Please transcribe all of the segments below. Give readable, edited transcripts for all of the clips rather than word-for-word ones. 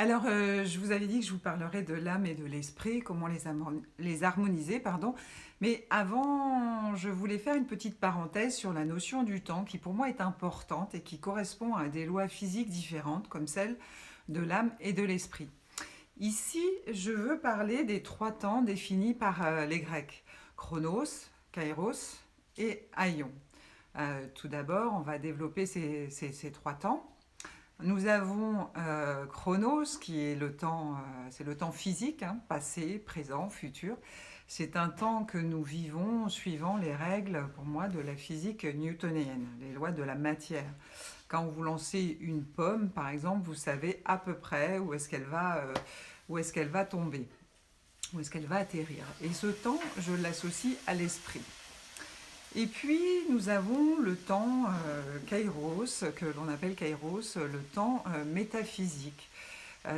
Alors, je vous avais dit que je vous parlerais de l'âme et de l'esprit, comment les harmoniser, pardon. Mais avant, je voulais faire une petite parenthèse sur la notion du temps, qui pour moi est importante et qui correspond à des lois physiques différentes, comme celles de l'âme et de l'esprit. Ici, je veux parler des trois temps définis par les Grecs, chronos, kairos et aion. Tout d'abord, on va développer ces trois temps. Nous avons Chronos, qui est c'est le temps physique, hein, passé, présent, futur. C'est un temps que nous vivons suivant les règles, pour moi, de la physique newtonienne, les lois de la matière. Quand vous lancez une pomme, par exemple, vous savez à peu près où est-ce qu'elle va tomber, où est-ce qu'elle va atterrir. Et ce temps, je l'associe à l'esprit. Et puis nous avons le temps kairos, que l'on appelle kairos, le temps métaphysique.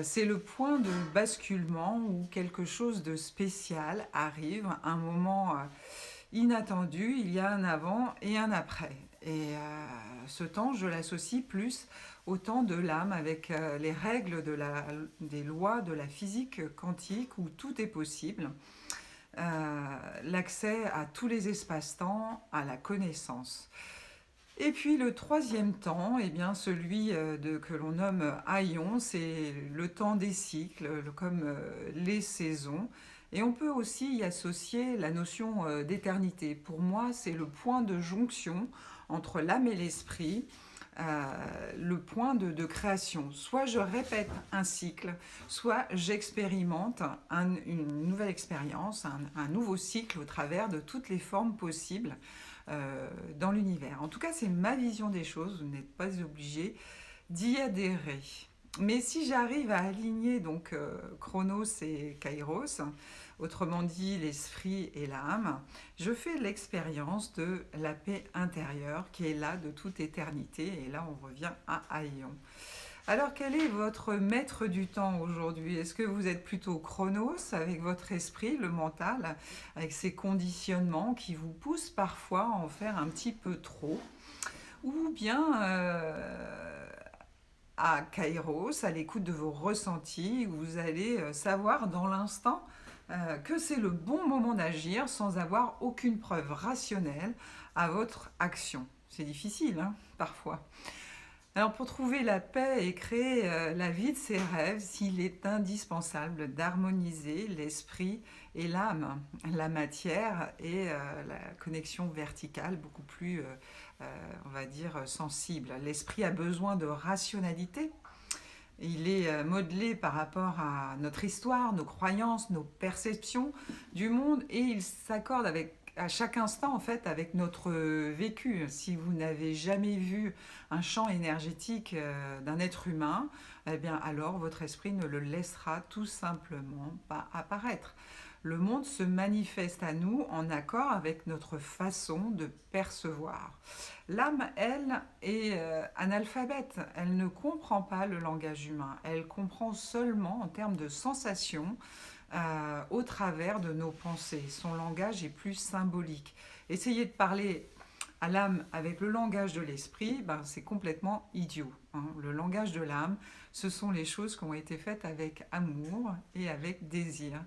C'est le point de basculement où quelque chose de spécial arrive, un moment inattendu, il y a un avant et un après. Et ce temps, je l'associe plus au temps de l'âme, avec les règles des lois de la physique quantique où tout est possible. L'accès à tous les espaces-temps, à la connaissance. Et puis le troisième temps, eh bien celui que l'on nomme aion, c'est le temps des cycles, comme les saisons. Et on peut aussi y associer la notion d'éternité. Pour moi, c'est le point de jonction entre l'âme et l'esprit, le point de création. Soit je répète un cycle, soit j'expérimente une nouvelle expérience, un nouveau cycle au travers de toutes les formes possibles dans l'univers. En tout cas, c'est ma vision des choses, vous n'êtes pas obligé d'y adhérer. Mais si j'arrive à aligner donc Chronos et Kairos, autrement dit l'esprit et l'âme, je fais l'expérience de la paix intérieure qui est là de toute éternité. Et là, on revient à Aion. Alors, quel est votre maître du temps aujourd'hui? Est-ce que vous êtes plutôt Chronos avec votre esprit, le mental, avec ses conditionnements qui vous poussent parfois à en faire un petit peu trop? Ou bien à Kairos, à l'écoute de vos ressentis, où vous allez savoir dans l'instant que c'est le bon moment d'agir sans avoir aucune preuve rationnelle à votre action. C'est difficile, hein, parfois. Alors pour trouver la paix et créer la vie de ses rêves, il est indispensable d'harmoniser l'esprit et l'âme, la matière et la connexion verticale beaucoup plus, on va dire, sensible. L'esprit a besoin de rationalité. Il est modelé par rapport à notre histoire, nos croyances, nos perceptions du monde et il s'accorde à chaque instant en fait avec notre vécu. Si vous n'avez jamais vu un champ énergétique d'un être humain, eh bien alors votre esprit ne le laissera tout simplement pas apparaître. Le monde se manifeste à nous en accord avec notre façon de percevoir. L'âme, elle, est analphabète. Elle ne comprend pas le langage humain. Elle comprend seulement en termes de sensations au travers de nos pensées. Son langage est plus symbolique. Essayer de parler à l'âme avec le langage de l'esprit, ben, c'est complètement idiot. Hein. Le langage de l'âme, ce sont les choses qui ont été faites avec amour et avec désir.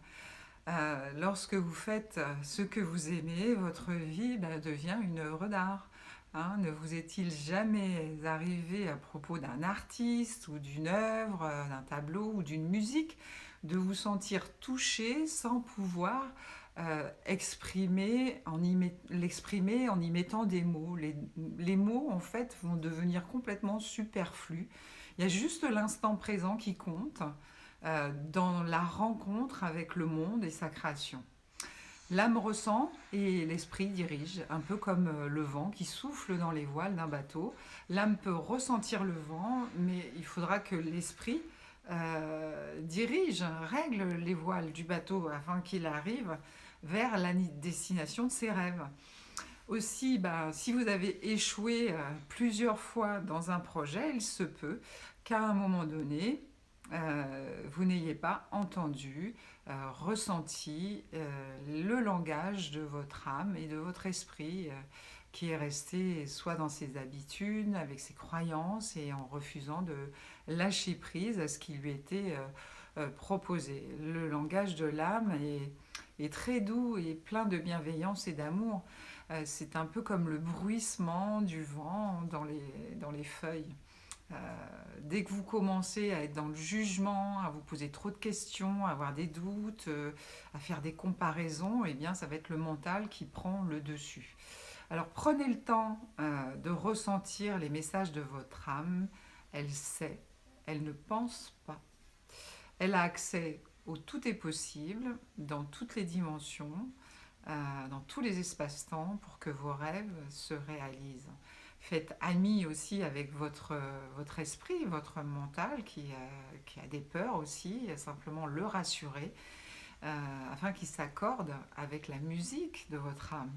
Lorsque vous faites ce que vous aimez, votre vie devient une œuvre d'art. Hein, ne vous est-il jamais arrivé à propos d'un artiste ou d'une œuvre, d'un tableau ou d'une musique, de vous sentir touché sans pouvoir l'exprimer en y mettant des mots? Les mots, en fait, vont devenir complètement superflus. Il y a juste l'instant présent qui compte dans la rencontre avec le monde et sa création. L'âme ressent et l'esprit dirige, un peu comme le vent qui souffle dans les voiles d'un bateau. L'âme peut ressentir le vent, mais il faudra que l'esprit dirige, règle les voiles du bateau afin qu'il arrive vers la destination de ses rêves. Aussi, si vous avez échoué plusieurs fois dans un projet, il se peut qu'à un moment donné, vous n'ayez pas entendu, ressenti le langage de votre âme et de votre esprit qui est resté soit dans ses habitudes, avec ses croyances et en refusant lâcher prise à ce qui lui était proposé. Le langage de l'âme est très doux et plein de bienveillance et d'amour. C'est un peu comme le bruissement du vent dans les feuilles. Euh, Dès que vous commencez à être dans le jugement, à vous poser trop de questions, à avoir des doutes, à faire des comparaisons, eh bien ça va être le mental qui prend le dessus. Alors prenez le temps de ressentir les messages de votre âme. Elle sait, elle ne pense pas. Elle a accès au tout est possible, dans toutes les dimensions, dans tous les espaces-temps, pour que vos rêves se réalisent. Faites ami aussi avec votre esprit, votre mental qui a des peurs aussi, simplement le rassurer afin qu'il s'accorde avec la musique de votre âme.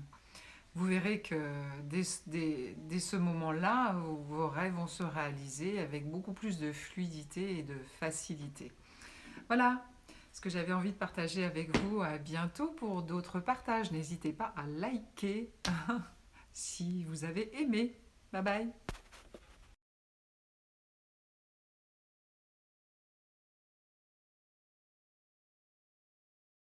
Vous verrez que dès ce moment-là, vos rêves vont se réaliser avec beaucoup plus de fluidité et de facilité. Voilà ce que j'avais envie de partager avec vous. À bientôt pour d'autres partages. N'hésitez pas à liker si vous avez aimé. Bye bye.